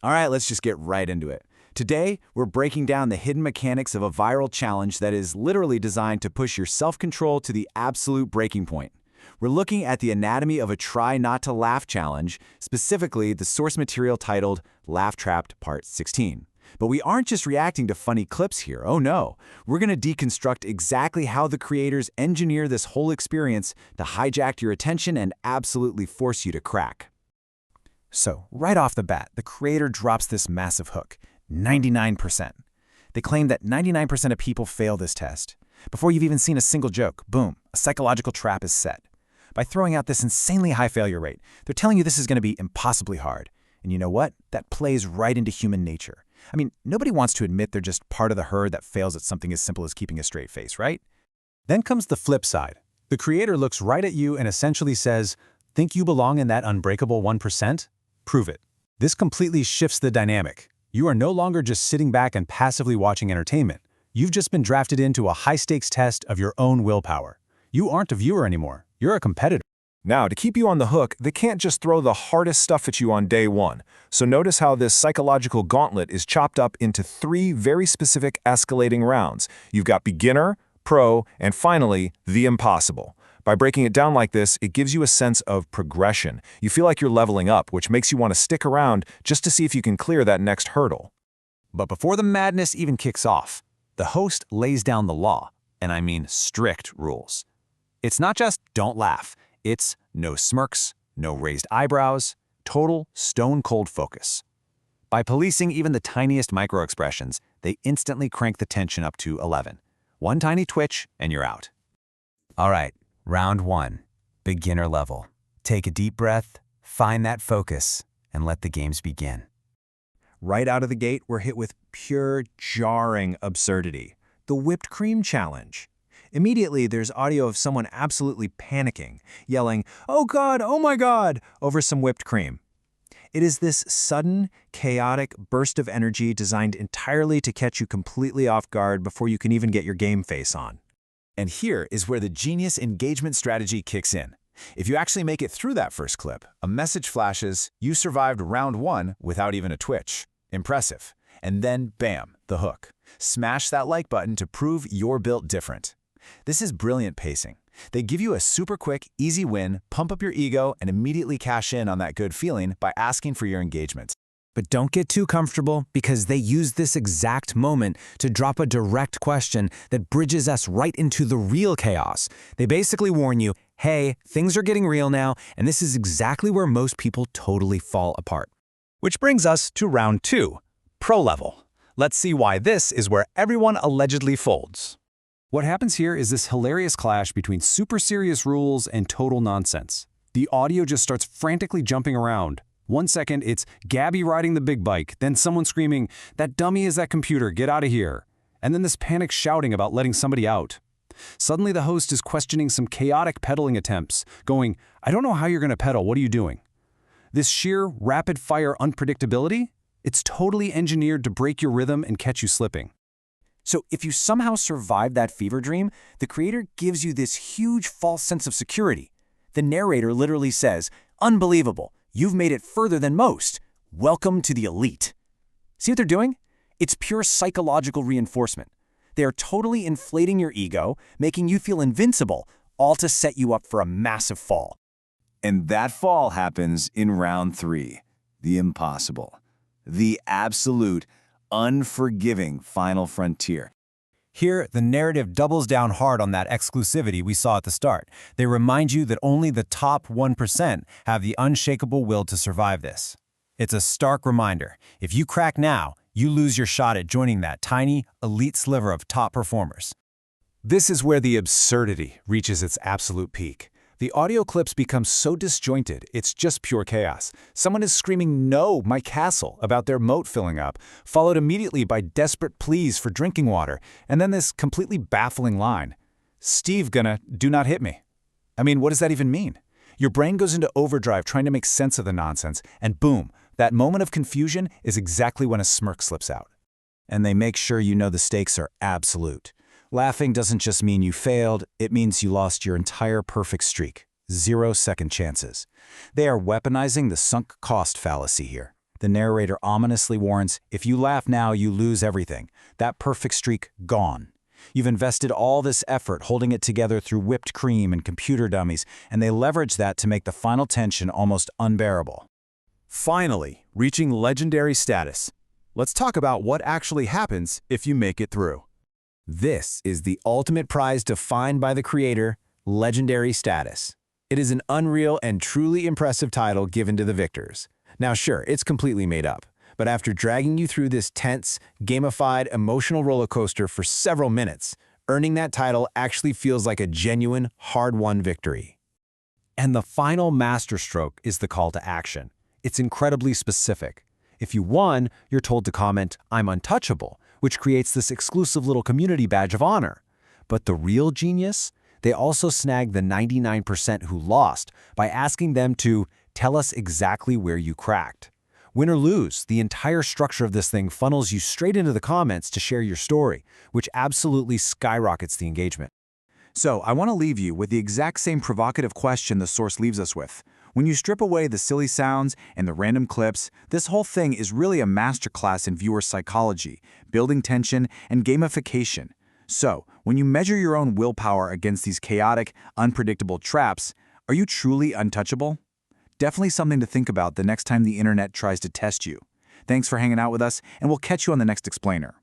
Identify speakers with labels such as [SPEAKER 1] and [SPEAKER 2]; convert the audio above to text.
[SPEAKER 1] All right, let's just get right into it. Today, we're breaking down the hidden mechanics of a viral challenge that is literally designed to push your self-control to the absolute breaking point. We're looking at the anatomy of a Try Not to Laugh challenge, specifically the source material titled Laugh Trapped Part 16. But we aren't just reacting to funny clips here, oh no. We're going to deconstruct exactly how the creators engineer this whole experience to hijack your attention and absolutely force you to crack.
[SPEAKER 2] So, right off the bat, the creator drops this massive hook, 99%. They claim that 99% of people fail this test. Before you've even seen a single joke, boom, a psychological trap is set. By throwing out this insanely high failure rate, they're telling you this is going to be impossibly hard. And you know what? That plays right into human nature. I mean, nobody wants to admit they're just part of the herd that fails at something as simple as keeping a straight face, right?
[SPEAKER 3] Then comes the flip side. The creator looks right at you and essentially says, "Think you belong in that unbreakable 1%? Prove it." This completely shifts the dynamic. You are no longer just sitting back and passively watching entertainment. You've just been drafted into a high-stakes test of your own willpower. You aren't a viewer anymore. You're a competitor.
[SPEAKER 4] Now, to keep you on the hook, they can't just throw the hardest stuff at you on day one. So notice how this psychological gauntlet is chopped up into 3 very specific escalating rounds. You've got beginner, pro, and finally, the impossible. By breaking it down like this, it gives you a sense of progression. You feel like you're leveling up, which makes you want to stick around just to see if you can clear that next hurdle.
[SPEAKER 2] But before the madness even kicks off, the host lays down the law, and I mean strict rules. It's not just don't laugh, it's no smirks, no raised eyebrows, total stone-cold focus. By policing even the tiniest micro-expressions, they instantly crank the tension up to 11. One tiny twitch, and you're out. All right. Round 1, beginner level. Take a deep breath, find that focus, and let the games begin.
[SPEAKER 1] Right out of the gate, we're hit with pure, jarring absurdity. The whipped cream challenge. Immediately, there's audio of someone absolutely panicking, yelling, "Oh God, oh my God," over some whipped cream. It is this sudden, chaotic burst of energy designed entirely to catch you completely off guard before you can even get your game face on.
[SPEAKER 3] And here is where the genius engagement strategy kicks in. If you actually make it through that first clip, a message flashes, you survived round 1 without even a twitch. Impressive. And then, bam, the hook. Smash that like button to prove you're built different. This is brilliant pacing. They give you a super quick, easy win, pump up your ego, and immediately cash in on that good feeling by asking for your engagement.
[SPEAKER 2] But don't get too comfortable, because they use this exact moment to drop a direct question that bridges us right into the real chaos. They basically warn you, hey, things are getting real now, and this is exactly where most people totally fall apart.
[SPEAKER 3] Which brings us to round 2, pro level. Let's see why this is where everyone allegedly folds. What happens here is this hilarious clash between super serious rules and total nonsense. The audio just starts frantically jumping around. 1 second, it's Gabby riding the big bike, then someone screaming, "That dummy is that computer, get out of here." And then this panic shouting about letting somebody out. Suddenly the host is questioning some chaotic pedaling attempts, going, "I don't know how you're going to pedal, what are you doing?" This sheer, rapid-fire unpredictability, it's totally engineered to break your rhythm and catch you slipping.
[SPEAKER 1] So if you somehow survive that fever dream, the creator gives you this huge false sense of security. The narrator literally says, "Unbelievable. You've made it further than most. Welcome to the elite." See what they're doing? It's pure psychological reinforcement. They are totally inflating your ego, making you feel invincible, all to set you up for a massive fall.
[SPEAKER 5] And that fall happens in round 3, the impossible. The absolute, unforgiving final frontier.
[SPEAKER 2] Here, the narrative doubles down hard on that exclusivity we saw at the start. They remind you that only the top 1% have the unshakable will to survive this. It's a stark reminder. If you crack now, you lose your shot at joining that tiny, elite sliver of top performers.
[SPEAKER 3] This is where the absurdity reaches its absolute peak. The audio clips become so disjointed, it's just pure chaos. Someone is screaming, "No, my castle," about their moat filling up, followed immediately by desperate pleas for drinking water, and then this completely baffling line, "Steve gonna do not hit me." I mean, what does that even mean? Your brain goes into overdrive trying to make sense of the nonsense, and boom, that moment of confusion is exactly when a smirk slips out.
[SPEAKER 1] And they make sure you know the stakes are absolute. Laughing doesn't just mean you failed, it means you lost your entire perfect streak. 0 second chances. They are weaponizing the sunk cost fallacy here.
[SPEAKER 3] The narrator ominously warns, if you laugh now, you lose everything. That perfect streak, gone. You've invested all this effort holding it together through whipped cream and computer dummies, and they leverage that to make the final tension almost unbearable.
[SPEAKER 1] Finally, reaching legendary status. Let's talk about what actually happens if you make it through.
[SPEAKER 5] This is the ultimate prize defined by the creator, legendary status. It is an unreal and truly impressive title given to the victors. Now sure, it's completely made up, but after dragging you through this tense, gamified, emotional roller coaster for several minutes, earning that title actually feels like a genuine, hard-won victory.
[SPEAKER 2] And the final masterstroke is the call to action. It's incredibly specific. If you won, you're told to comment, "I'm untouchable," which creates this exclusive little community badge of honor. But the real genius? They also snag the 99% who lost by asking them to tell us exactly where you cracked. Win or lose, the entire structure of this thing funnels you straight into the comments to share your story, which absolutely skyrockets the engagement.
[SPEAKER 1] So I want to leave you with the exact same provocative question the source leaves us with. When you strip away the silly sounds and the random clips, this whole thing is really a masterclass in viewer psychology, building tension, and gamification. So, when you measure your own willpower against these chaotic, unpredictable traps, are you truly untouchable? Definitely something to think about the next time the internet tries to test you. Thanks for hanging out with us, and we'll catch you on the next explainer.